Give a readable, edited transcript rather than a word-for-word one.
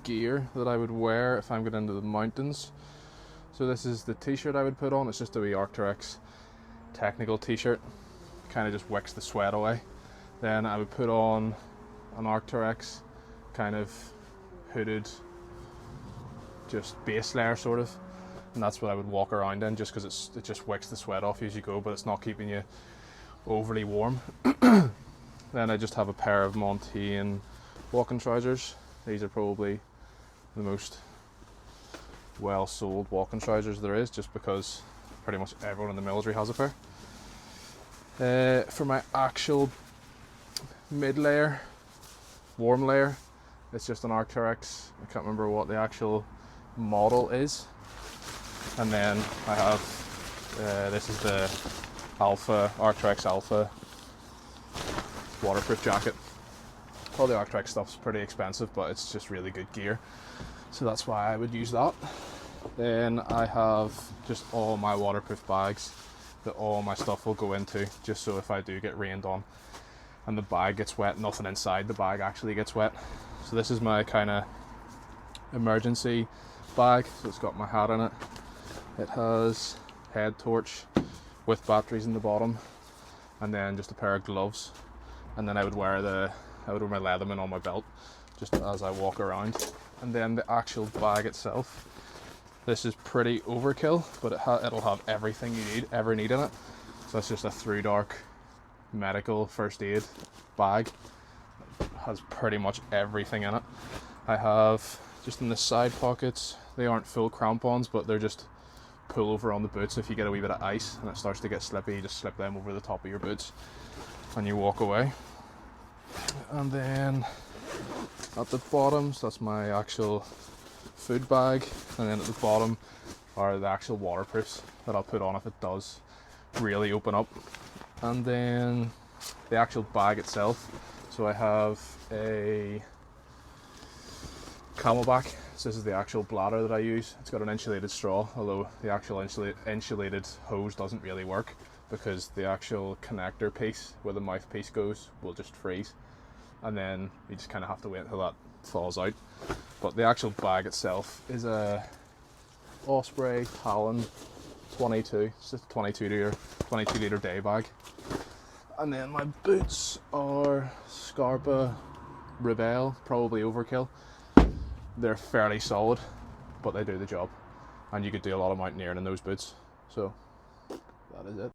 gear that I would wear if I'm going into the mountains. So this is the t-shirt I would put on. It's just a wee Arc'teryx technical t-shirt. Kind of just wicks the sweat away. Then I would put on an Arc'teryx kind of hooded, just base layer sort of, and that's what I would walk around in, just because it just wicks the sweat off you as you go, but it's not keeping you overly warm. Then I just have a pair of Montane walking trousers. These are probably the most well sold walking trousers there is, just because pretty much everyone in the military has a pair. For my actual mid layer, warm layer, it's just an Arc'teryx. I can't remember what the actual model is. And then I have this is the Alpha, Arc'teryx Alpha waterproof jacket. All the Arc'teryx stuff's pretty expensive, but it's just really good gear, so that's why I would use that. Then I have just all my waterproof bags that all my stuff will go into, just so if I do get rained on and the bag gets wet, nothing inside the bag actually gets wet. So this is my kind of emergency bag. So it's got my hat in it. It has head torch with batteries in the bottom, and then just a pair of gloves. And then I would wear my Leatherman on my belt just as I walk around. And then the actual bag itself, this is pretty overkill, but it'll have everything you ever need in it. So it's just a through dark medical first aid bag. It has pretty much everything in it. I have just in the side pockets, they aren't full crampons, but they're just pull over on the boots. If you get a wee bit of ice and it starts to get slippy, you just slip them over the top of your boots and you walk away. And then at the bottom, so that's my actual food bag, and then at the bottom are the actual waterproofs that I'll put on if it does really open up. And then the actual bag itself, so I have a Camelback. So this is the actual bladder that I use. It's got an insulated straw, although the actual insulated hose doesn't really work, because the actual connector piece where the mouthpiece goes will just freeze, and then you just kind of have to wait until that falls out. But the actual bag itself is a Osprey Talon 22. It's just a 22 litre day bag. And then my boots are Scarpa Rebelle, probably overkill. They're fairly solid, but they do the job, and you could do a lot of mountaineering in those boots. So that is it.